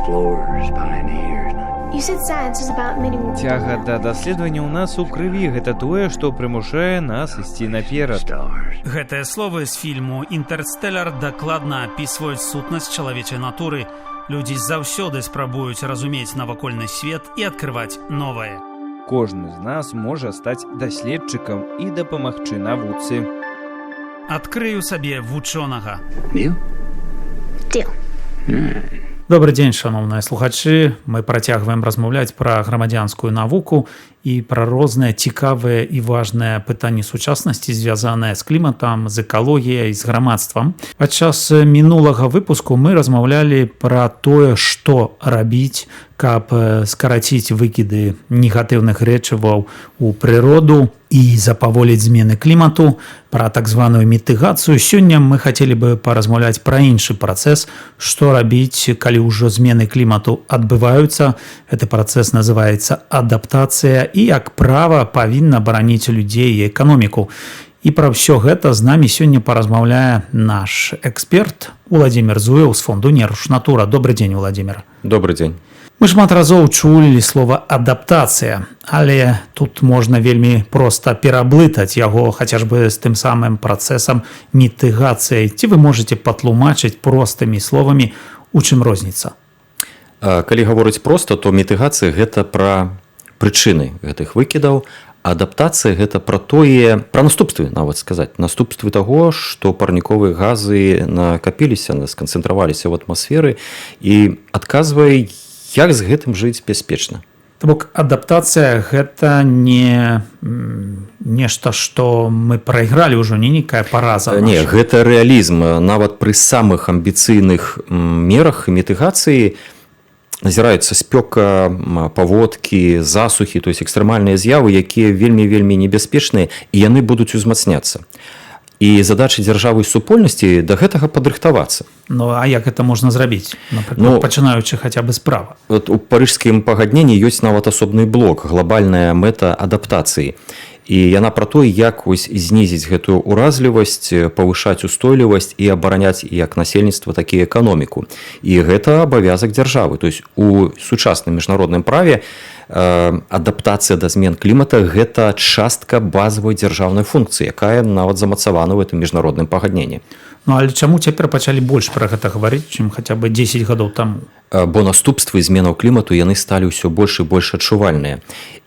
explorers, pioneers. You said science is about admitting what we Цяга don't да know. даследавання ў нас у крыві гэта тое, што прымушае нас ісці наперад. Stars. Гэтыя словы з фільму «Інтэрстэлар» дакладна апісваюць сутнасць чалавечай натуры. Людзі заўсёды спрабуюць разумець навакольны свет і адкрываць новае. Кожны з нас можа стаць даследчыкам і дапамагчы навуцы. Адкрыю сабе вучонага. You? Deal. Добрый дзень, шановныя слухачы. Мы працягваем размаўляць пра грамадзянскую навуку і пра розныя цікавыя і важныя пытанні сучаснасці, звязаныя з кліматам, з экалогіяй, з грамадствам. Падчас мінулага выпуску мы размаўлялі пра тое, што рабіць, каб скараціць выкіды негатыўных рэчываў у прыроду і запаволіць змены клімату, пра так званую мітыгацыю. Сёння мы хацелі бы паразмаўляць пра іншы працэс, што рабіць, калі ўжо змены клімату адбываюцца. Гэты працэс называецца адаптацыя і, як права, павінна бараніць людзей і эканоміку. І пра ўсё гэта з намі сёння паразмаўляе наш эксперт Уладзімір Зуеў з фонду «Нерушнатура». Добрый дзень, Уладзімір. Добрый дзень. Мы шмат разоў чулі слова «адаптацыя», але тут можна вельмі проста пераблытаць яго хаця ж бы з тым самым працэсам мітыгацыяй. Ці вы можаце патлумачыць простымі словамі, у чым розніца? Калі гаворыць проста, то мітыгацыя гэта пра прычыны гэтых выкідаў, а адаптацыя гэта пра тое, пра наступствы, нават сказаць, наступствы таго, што парніковыя газы накапіліся, сканцэнтраваліся ў атмасферы і адказвае, як з гэтым жыць бяспечна. То бок адаптацыя гэта не нешта, што мы прайгралі ўжо, не нейкая параза. Не, гэта рэалізм. Нават пры самых амбіцыйных мерах мітыгацыі назіраюцца спёка, паводкі, засухі, то есть экстрэмальныя з'явы, якія вельмі-вельмі небяспечныя, і яны будуць узмацняцца. І задача дзяржавы і супольнасці да гэтага падрыхтавацца. Ну, а як гэта можна зрабіць? Напрыклад, пачынаючы хаця бы справа. Вот у парыжскім пагадненні ёсць нават асобны блок, глобальная мэта адаптацыі. І яна пра тое, як знізіць гэтую ўразлівасць, павышаць устойлівасць і абараняць як насельніцтва, так і эканоміку. І гэта абавязак дзяржавы. То есть у сучасным міжнародным праве адаптацыя да змен клімата гэта частка базавай дзяржаўнай функцыі, якая нават замацавана ў гэтым міжнародным пагадненні. Ну, але чаму цяпер пачалі больш пра гэта гаварыць, чым хаця бы 10 гадоў таму? Бо наступствы зменаў клімату яны сталі ўсё больш і больш адчувальныя.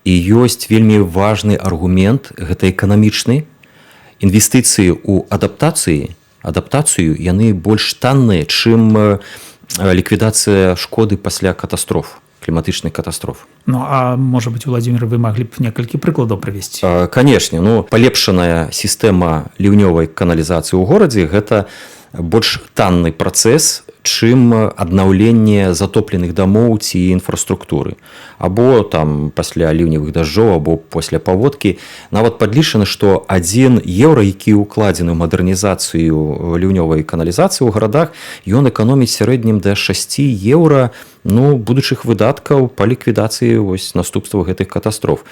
І ёсць вельмі важны аргумент, гэта эканамічны. Інвестыцыі ў адаптацыю яны больш танныя, чым ліквідацыя шкоды пасля катастроф, кліматычных катастроф. Ну, а можа быць, Уладзімір, вы маглі б некалькі прыкладаў прывесці? Канешне, палепшаная сістэма ліўнёвай каналізацыі ў горадзе гэта больш танны працэс, чым аднаўленне затопленых дамоў ці інфраструктуры. Або там пасля ліўневых дажджоў, або пасля паводкі. Нават падлічана, што 1 еўра, які ўкладзены ў мадэрнізацыю ліўнёвай каналізацыі ў гарадах, ён эканоміць сярэднім да 6 еўра будучых выдаткаў па ліквідацыі наступстваў гэтых катастроф.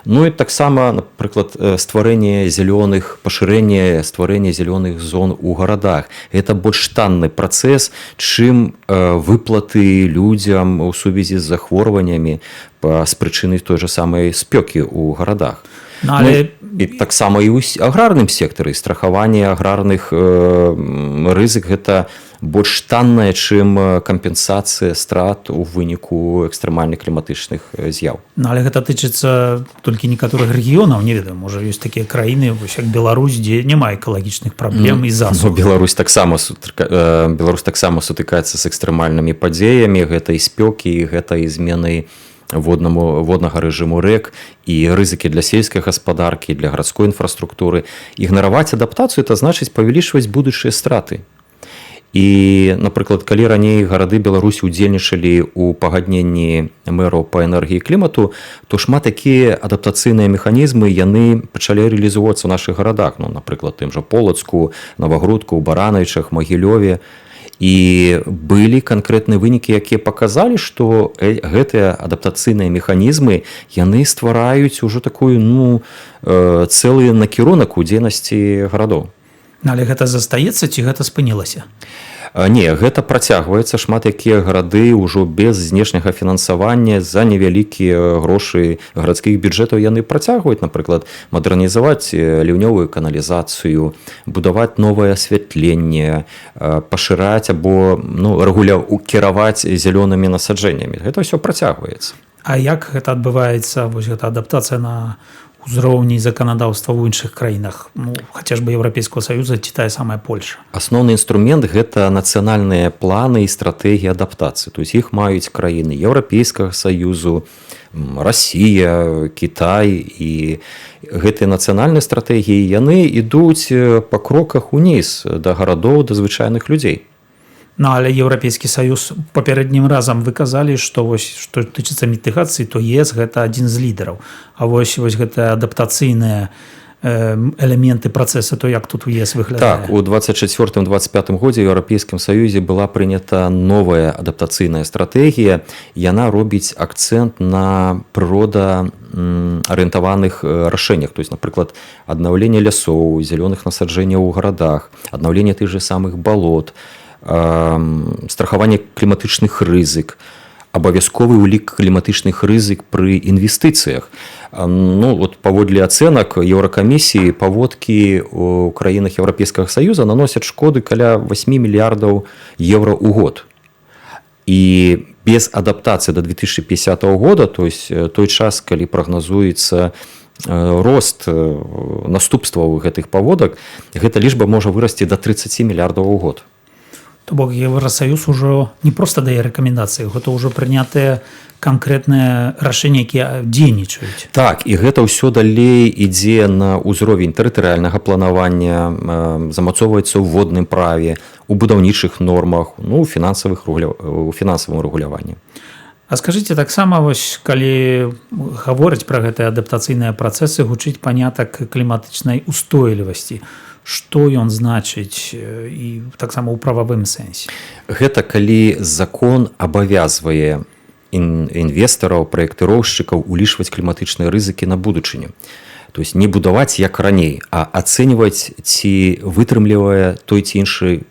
Ну і таксама, напрыклад, стварэнне зялёных, пашырэнне стварэння зялёных зон у гарадах. Гэта больш танны працэс, чым выплаты людзям у сувязі з захворваннямі з прычыны той жа самай спёкі ў гарадах. І таксама і ў аграрным сектары страхаванне аграрных рызык гэта больш таннае, чым кампенсацыя страт у выніку экстрэмальных кліматычных з'яў. Ну, але гэта тычыцца толькі некаторых рэгіёнаў, не ведаю, можа ёсць такія краіны, як Беларусь, дзе няма экалагічных праблем і засух. Беларусь таксама сутыкаецца з экстрэмальнымі падзеямі, гэта і спёкі, гэта і змены воднага рэжыму рэк і рызыкі для сельскай гаспадаркі, для гарадской інфраструктуры. Ігнараваць адаптацыю это значыць павялічваць будучыя страты. І, напрыклад, калі раней гарады Беларусі удзельнічалі ў пагадненні мэраў па энергіі і клімату, то шмат такія адаптацыйныя механізмы яны пачалі рэалізоўвацца ў нашых гарадах, напрыклад, тым жа Полацку, Новагрудку, Баранавічах, Магілёве. І былі канкрэтныя вынікі, якія паказалі, што гэтыя адаптацыйныя механізмы яны ствараюць ужо такую цэлы накірунак у дзейнасці гарадоў. Але гэта застаецца ці гэта спынілася? Не, гэта працягваецца. Шмат якія гарады ўжо без знешняга фінансавання за невялікія грошы гарадскіх бюджэтаў яны працягваюць, напрыклад, мадэрнізаваць ліўнёвую каналізацыю, будаваць новае асвятленне, пашыраць або кіраваць зялёнымі насаджэннямі. Гэта ўсё працягваецца. А як гэта адбываецца, вось гэта адаптацыя на узроўні заканадаўства ў іншых краінах, хаця ж бы Еўрапейскага Саюза ці тая самая Польша? Асноўны інструмент – гэта нацыянальныя планы і стратэгіі адаптацыі. То есть іх маюць краіны Еўрапейскага Саюзу, Расія, Кітай, і гэтыя нацыянальныя стратэгіі яны ідуць па кроках уніз да гарадоў, да звычайных людзей. Але Еўрапейскі Саюз папярэднім разам вы казалі, што што тычыцца мітыгацыі, то ЕС гэта адзін з лідараў. А вось гэтыя адаптацыйныя элементы працэса, то як тут у ЕС выглядае? Так, у 24-25 годзе ў Еўрапейскім Саюзе была прынята новая адаптацыйная стратэгія. Яна робіць акцэнт на прырода-арыентаваных рашэннях. То есть, напрыклад, аднаўленне лясоў, зялёных насаджэнняў у гарадах, аднаўленне тых же самых балот, страхаванне кліматычных рызык, абавязковы ўлік кліматычных рызык пры інвестыцыях. Паводле ацэнак Еўракамісіі паводкі ў краінах Еўрапейскага Саюза наносяць шкоды каля 8 мільярдаў еўра ў год. І без адаптацыі да 2050 года, то есть той час, калі прагназуецца рост наступстваў гэтых паводак, гэта лічба можа вырасці да 30 мільярдаў у год. То бок Еўрасаюз ужо не проста дае рэкамендацыі, гэта ўжо прынятыя канкрэтныя рашэнні, якія дзейнічаюць. Так, і гэта ўсё далей ідзе на ўзровень тэрытарыяльнага планавання, замацоўваецца ў водным праве, у будаўнічых нормах, у фінансавым рэгуляванні. А скажыце, таксама вось калі гаворыць пра гэтыя адаптацыйныя працэсы, гучыць панятак кліматычнай устойлівасці. Што ён значыць і таксама ў прававым сэнсе? Гэта калі закон абавязвае інвестараў, праектыроўшчыкаў улічваць кліматычныя рызыкі на будучыню. То есть не будаваць як раней, а ацэньваць, ці вытрымлівае той ці іншы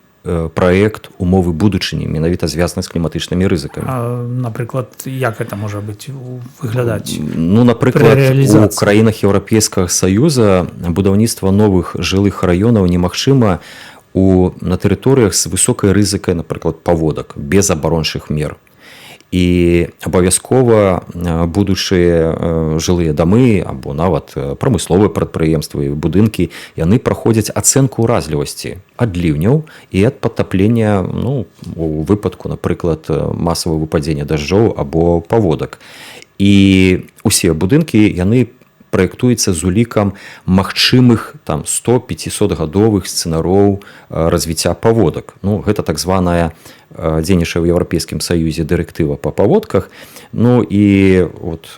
праект умовы будучыні, менавіта звязаны з кліматычнымі рызыкамі. Напрыклад, як гэта можа быць выглядаць? Напрыклад, у краінах Еўрапейскага Саюза будаўніцтва новых жылых раёнаў немагчыма на тэрыторыях з высокай рызыкай, напрыклад, паводак, без абарончых мер. І абавязкова будучыя жылыя дамы або нават прамысловыя прадпрыемствы і будынкі, яны праходзяць ацэнку ўразлівасці ад ліўняў і ад падтаплення, у выпадку, напрыклад, масавага выпадзення дажджоў або паводак. І усе будынкі, яны праектуецца з улікам магчымых 100-500 гадовых сцэнароў развіцця паводак. Гэта так званая дзейнічае ў Еўрапейскім Саюзе дырэктыва па паводках. І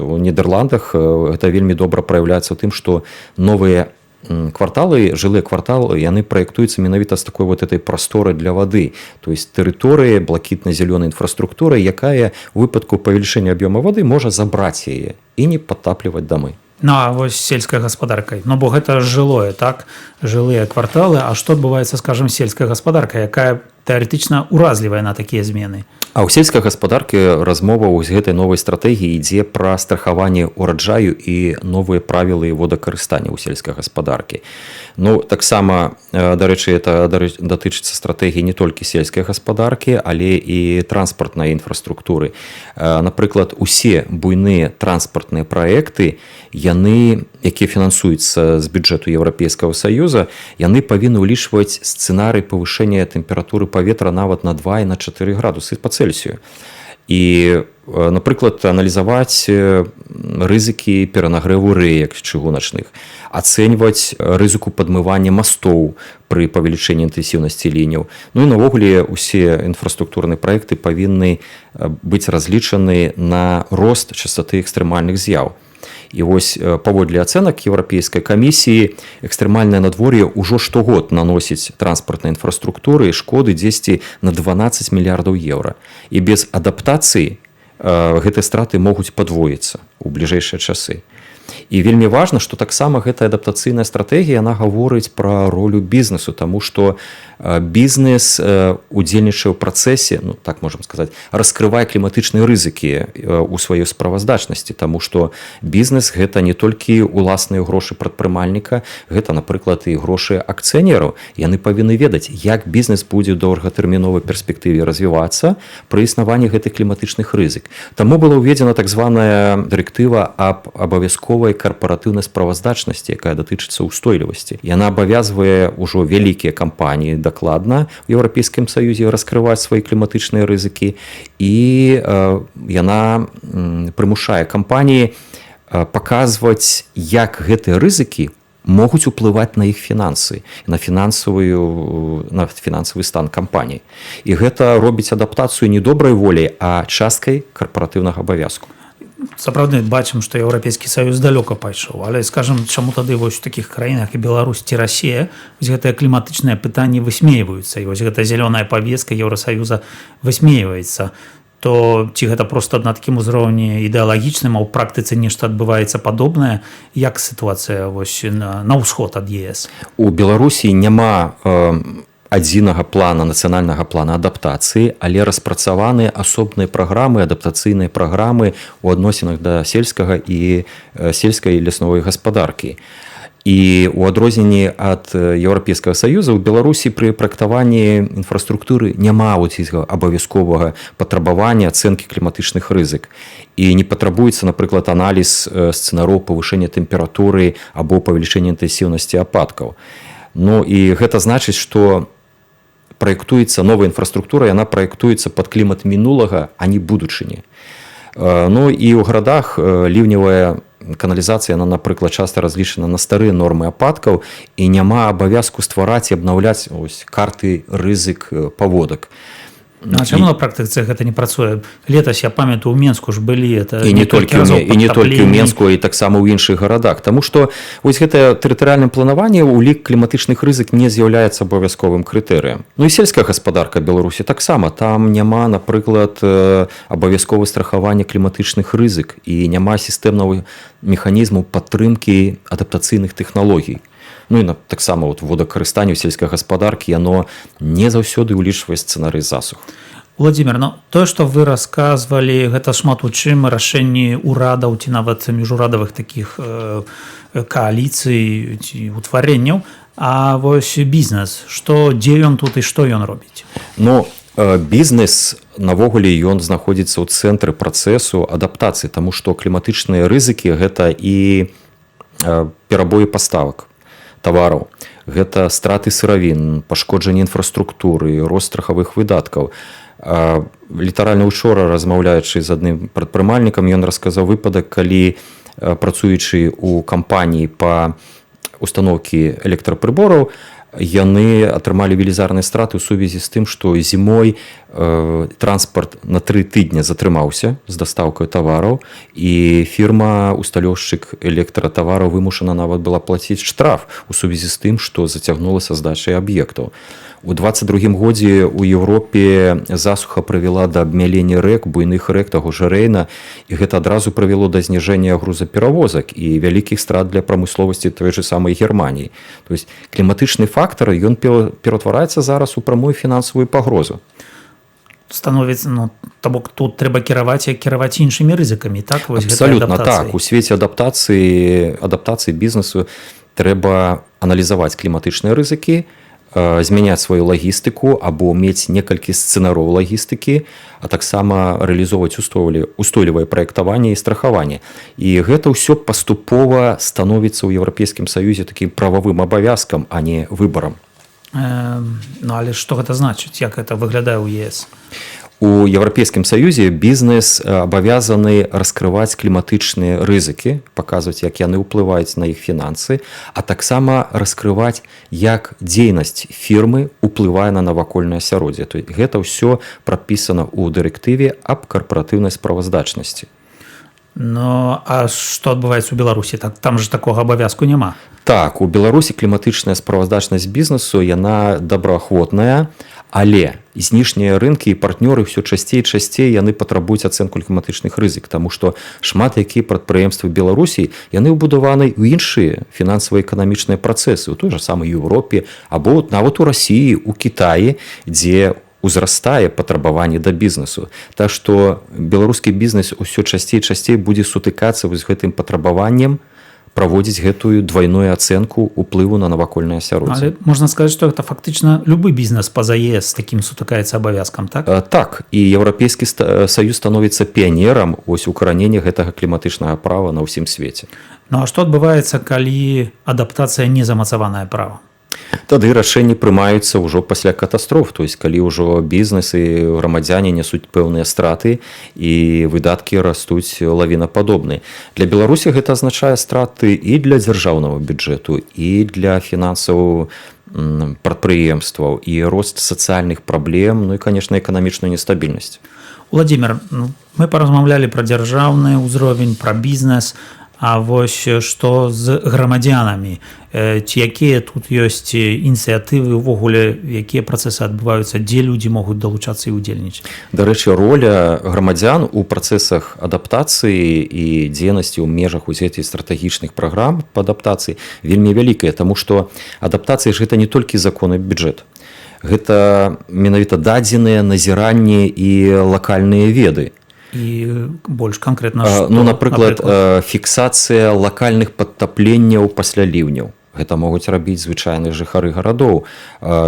у Нідерландах гэта вельмі добра праяўляецца ў тым, што новыя кварталы, жылыя кварталы, яны праектуюцца менавіта з такой этой прасторы для вады. То есть тэрыторыя блакітна-зялёнай інфраструктуры, якая у выпадку павелічэння аб'ёма вады можа забраць яе і не падтапліваць дамы. А вось сельскай гаспадаркай. Бо гэта жылое, так? Жылыя кварталы. А што адбываецца, скажам, сельская гаспадарка, якая тэарэтычна ўразлівая на такія змены? А ў сельскай гаспадаркі размова з гэтай новай стратэгіі ідзе пра страхаванне ўраджаю і новыя правілы водакарыстання ў сельскай гаспадаркі. Таксама, дарэчы, это датычыцца стратэгіі не толькі сельскай гаспадаркі, але і транспартнай інфраструктуры. Напрыклад, усе буйныя транспартныя праекты, якія фінансуюцца з бюджэту Еўрапейскага Саюза, яны павінны ўлічваць сцэнарый павышэння тэмпературы паветра нават на 2 і на 4 градусы па Цельсію. І, напрыклад, аналізаваць рызыкі перанагрэву рэек чыгуначных, ацэньваць рызыку падмывання мастоў пры павелічэнні інтэнсіўнасці ліняў. І навогуле усе інфраструктурныя праекты павінны быць разлічаны на рост частоты экстрэмальных з'яў. І вось паводле ацэнак Еўрапейскай камісіі экстрэмальнае надвор'е ўжо штогод наносіць транспартнай інфраструктуры шкоды дзесьці на 12 мільярдаў еўра. І без адаптацыі гэтыя страты могуць падвоіцца ў бліжэйшыя часы. І вельмі важна, што таксама гэтая адаптацыйная стратэгія яна гаворыць пра ролю бізнесу, таму што бізнес удзельнічае ў працэсе, ну так можам сказаць, раскрывае кліматычныя рызыкі у сваёй справаздачнасці, таму што бізнес гэта не толькі уласныя грошы прадпрымальніка, гэта, напрыклад, і грошы акцыянераў. Яны павінны ведаць, як бізнес будзе ў доўгатэрміновай перспектыве развівацца пры існаванні гэтых кліматычных рызык. Таму была ўведзена так званая дырэктыва аб абавязковай карпаратыўнай справаздачнасці, якая датычыцца ўстойлівасці. Яна абавязвае ўжо вялікія кампаніі дакладна у Еўрапейскім Саюзе раскрываць свае кліматычныя рызыкі, і яна прымушае кампаніі паказваць, як гэтыя рызыкі могуць уплываць на іх фінансы, на фінансавы стан кампаніі. І гэта робіць адаптацыю не добрай волей, а часткай карпаратыўнага абавязку. Сапраўды бачым, што Еўрапейскі Саюз далёка пайшоў, але скажам, чаму тады вось у такіх краінах і Беларусь ці Расія вось гэтыя кліматычныя пытанні высмейваюцца, і вось гэта зялёная павестка Еўрасаюза высмейваецца, то ці гэта проста на такім узроўні ідэалагічным, а ў практыцы нешта адбываецца падобнае? Як сітуацыя вось на ўсход ад ЕС? У Беларусі няма адзінага плана, нацыянальнага плана адаптацыі, але распрацаваныя асобныя праграмы, адаптацыйныя праграмы ў адносінах да сельскай і лясновай гаспадаркі. І ў адрозненні ад Еўрапейскага Саюза ў Беларусі пры праектаванні інфраструктуры няма абавязковага патрабавання ацэнкі кліматычных рызык. І не патрабуецца, напрыклад, аналіз сцэнароў павышэння тэмпературы або павелічэння інтэнсіўнасці ападкаў. Ну і гэта значыць, што праектуецца новая інфраструктура, яна праектуецца пад клімат мінулага, а не будучыні. Ну і ў гарадах ліўневая каналізацыя, яна, напрыклад, часта разлічана на старыя нормы ападкаў, і няма абавязку ствараць і абнаўляць карты рызык паводак. А чаму на практыцы гэта не працуе? Летась, я памятаю, у Менску ж былі і не толькі ў Менску, і таксама ў іншых гарадах, таму што вось гэтае тэрытарыяльнае планаванне ўлік кліматычных рызык не з'яўляецца абавязковым крытэрыем. Ну і сельская гаспадарка Беларусі таксама, там няма, напрыклад, абавязковага страхавання кліматычных рызык і няма сістэмнага механізму падтрымкі адаптацыйных тэхналогій. Ну і таксама водакарыстанне сельскай гаспадаркі, яно не заўсёды ўлічвае сцэнарый засух. Владимир, ну тое, што вы расказвалі, гэта шмат у чым рашэнні ўрадаў ці нават міжурадавых такіх кааліцый ці утварэнняў. А вось бізнес, дзе ён тут і што ён робіць? Ну, бізнес навогуле ён знаходзіцца ў цэнтры працэсу адаптацыі, таму што кліматычныя рызыкі гэта і перабоі паставак тавараў, гэта страты сыравін, пашкоджанне інфраструктуры, рост страхавых выдаткаў. Літаральна учора, размаўляючы з адным прадпрымальнікам, ён расказаў выпадак, калі, працуючы ў кампаніі па устаноўкі электрапрыбораў, яны атрымалі велізарныя страты ў сувязі з тым, што зімой транспарт на 3 тыдні затрымаўся з дастаўкай тавараў, і фірма-усталёўшчык электратавараў вымушана нават была плаціць штраф у сувязі з тым, што зацягнулася здачай аб'ектаў. У 22-м годзе ў Еўропе засуха прывяла да абмялення рэк, буйных рэк таго ж Рэйна, і гэта адразу прывяло да зніжэння грузаперавозак і вялікіх страт для прамысловасці той же самай Германіі. То есть кліматычны фактар, ён ператвараецца зараз у прамую фінансавую пагрозу. Становіцца, то бок тут трэба кіраваць іншымі рызыкамі, так? Абсалютна так. У свеце адаптацыі бізнесу трэба аналізаваць кліматычныя рызыкі, змяняць сваю лагістыку або мець некалькі сцэнароў лагістыкі, а таксама рэалізоўваць устойлівае праектаванне і страхаванне. І гэта ўсё паступова становіцца ў Еўрапейскім Саюзе такім прававым абавязкам, а не выбарам. Ну, але што гэта значыць? Як гэта выглядае ў ЕС? У Еўрапейскім Саюзе бізнес абавязаны раскрываць кліматычныя рызыкі, паказваць, як яны ўплываюць на іх фінансы, а таксама раскрываць, як дзейнасць фірмы ўплывае на навакольнае асяроддзе. Гэта ўсё прапісана ў дырэктыве аб карпаратыўнай справаздачнасці. Ну, а што адбываецца ў Беларусі? Там же такога абавязку няма. Так, у Беларусі кліматычная справаздачнасць бізнесу, яна добраахвотная, Але знешнія рынкі і партнёры ўсё часцей і часцей яны патрабуюць ацэнку кліматычных рызык, таму што шмат якія прадпрыемствы Беларусі яны ўбудаваны ў іншыя фінансава-эканамічныя працэсы у той жа самай Еўропе або нават у Расіі, у Кітаі, дзе узрастае патрабаванне да бізнесу. Так што беларускі бізнес усё часцей і часцей будзе сутыкацца з гэтым патрабаваннем праводзіць гэтую двойную ацэнку ўплыву на навакольнае асяроддзе. Але можна сказаць, што гэта фактычна любы бізнес па-за з такім сутыкаецца абавязкам, так? Так, і Еўрапейскі саюз становіцца піянерам вось укаранення гэтага кліматычнага права на ўсім свеце. Ну а што адбываецца, калі адаптацыя не замацаваная права? Тады рашэнні прымаюцца ўжо пасля катастроф, то есть калі ўжо бізнес і грамадзяне нясуць пэўныя страты і выдаткі растуць лавінападобныя. Для Беларусі гэта азначае страты і для дзяржаўнага бюджэту, і для фінансаў прадпрыемстваў, і рост сацыяльных праблем, ну і, канешне, эканамічную нестабільнасць. Владимир, мы паразмаўлялі пра дзяржаўны ўзровень, пра бізнес, а вось што з грамадзянамі? Ці якія тут ёсць ініцыятывы, увогуле, якія працэсы адбываюцца, дзе людзі могуць далучацца і ўдзельнічаць? Дарэчы, роля грамадзян у працэсах адаптацыі і дзейнасці ў межах гэтых стратэгічных праграм па адаптацыі вельмі вялікая, таму што адаптацыя ж гэта не толькі закон і бюджэт. Гэта менавіта дадзеныя, назіранні і лакальныя веды. І больш канкрэтна што? Ну, напрыклад, фіксацыя лакальных падтапленняў пасля ліўняў. Гэта могуць рабіць звычайныя жыхары гарадоў,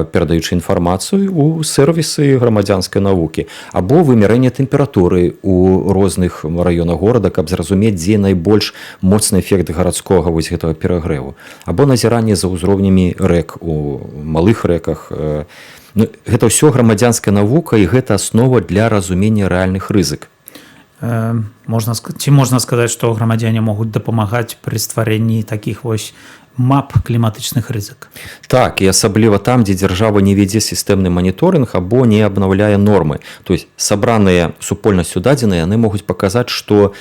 перадаючы інфармацыю ў сервісы грамадзянскай навукі, або вымярэнне тэмпературы ў розных раёнах горада, каб зразумець, дзе найбольш моцны эфект гарадскога вось гэтага перагрэву, або назіранне за ўзроўнямі рэк у малых рэках. Ну, гэта ўсё грамадзянская навука, і гэта аснова для разумення рэальных рызык. Ці можна сказаць, што грамадзяне могуць дапамагаць пры стварэнні такіх вось мап кліматычных рызык? Так, і асабліва там, дзе дзяржава не вядзе сістэмны маніторынг або не абнаўляе нормы. То есть сабраныя супольнасцю дадзеныя, яны могуць паказаць, што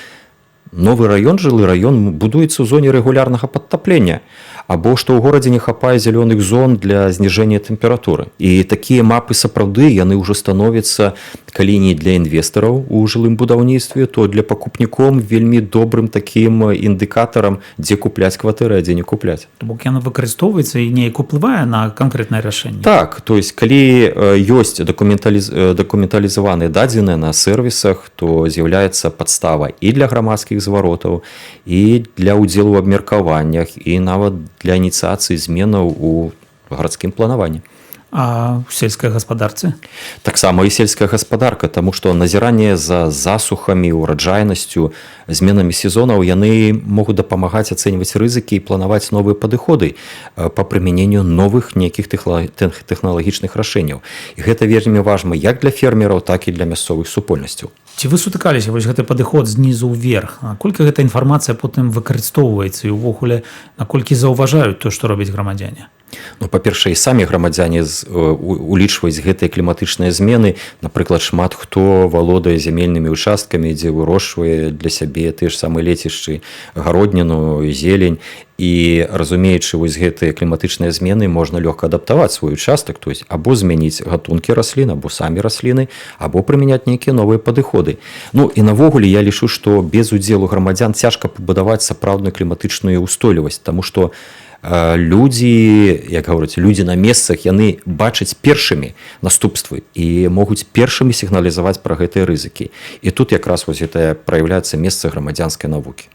новы раён, жылы раён будуецца ў зоне рэгулярнага падтаплення, або што ў горадзе не хапае зялёных зон для зніжэння тэмпературы. І такія мапы сапраўды яны ўжо становяцца, калі не для інвестараў у жылым будаўніцтве, то для пакупніком вельмі добрым такім індыкатарам, дзе купляць кватэры, а дзе не купляць. Бок яна выкарыстоўваецца і неяк уплывае на канкрэтнае рашэнне? Так, то есть калі ёсць дакументалізаваныя дадзеныя на сервісах, то з'яўляецца падстава і для грамадскіх зваротаў, і для ўдзелу ў абмеркаваннях, і нават для ініцыяцыі зменаў у гарадскім планаванні. А ў сельскай гаспадарцы? Таксама і сельская гаспадарка, таму што назіранне за засухамі, ураджайнасцю, зменамі сезонаў, яны могуць дапамагаць ацэньваць рызыкі і планаваць новыя падыходы па прымяненню новых нейкіх тэхналагічных рашэнняў. І гэта вельмі важна як для фермераў, так і для мясцовых супольнасцяў. Ці вы сутыкаліся вось гэты падыход знізу ўверх? Наколькі гэта інфармацыя потым выкарыстоўваецца і ўвогуле наколькі заўважаюць то, што робяць грамадзяне? Ну, па-першае, і самі грамадзяне улічваюць гэтыя кліматычныя змены. Напрыклад, шмат хто валодае зямельнымі участкамі, дзе вырошчвае для сябе тыя ж самыя лецішчы, гародніну, зелень. І разумеючы вось гэтыя кліматычныя змены, можна лёгка адаптаваць свой участак, то есть або змяніць гатункі раслін, або самі расліны, або прымяняць нейкія новыя падыходы. Ну і навогуле я лічу, што без удзелу грамадзян цяжка пабудаваць сапраўдную кліматычную ўстойлівасць, таму што людзі, як гавораць, людзі на месцах, яны бачаць першымі наступствы і могуць першымі сігналізаваць пра гэтыя рызыкі. І тут якраз вось гэта праяўляецца месца грамадзянскай навукі.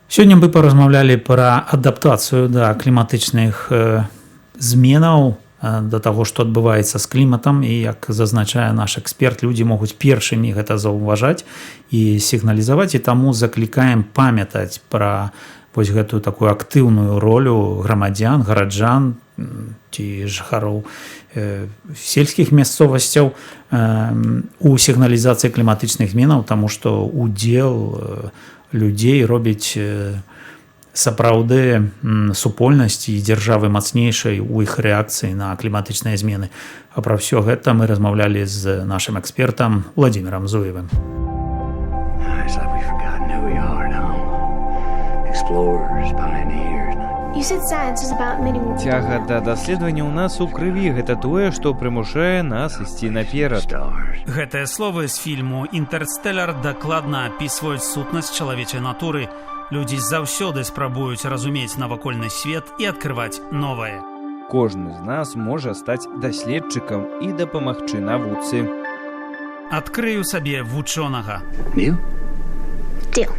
Сёння мы паразмаўлялі пра адаптацыю да кліматычных зменаў, да таго, што адбываецца з кліматам, і як зазначае наш эксперт, людзі могуць першымі гэта заўважаць і сігналізаваць, і таму заклікаем памятаць пра вось гэтую такую актыўную ролю грамадзян, гараджан ці жыхароў сельскіх мясцовасцяў у сігналізацыі кліматычных зменаў, таму што удзел людзей робіць сапраўды супольнасць і дзяржавы мацнейшай у іх рэакцыі на кліматычныя змены. А пра ўсё гэта мы размаўлялі з нашым экспертам Владимиром Зуевым. You said science is about many more. Цяга да даследавання ў нас у крыві гэта тое, што прымушае нас ісці наперад. Stars. Гэтыя словы з фільму «Інтэрстэлар» дакладна апісваюць сутнасць чалавечай натуры. Людзі заўсёды спрабуюць разумець навакольны свет і адкрываць новае. Кожны з нас можа стаць даследчыкам і дапамагчы навуцы. Адкрыю сабе вучонага. You? Deal.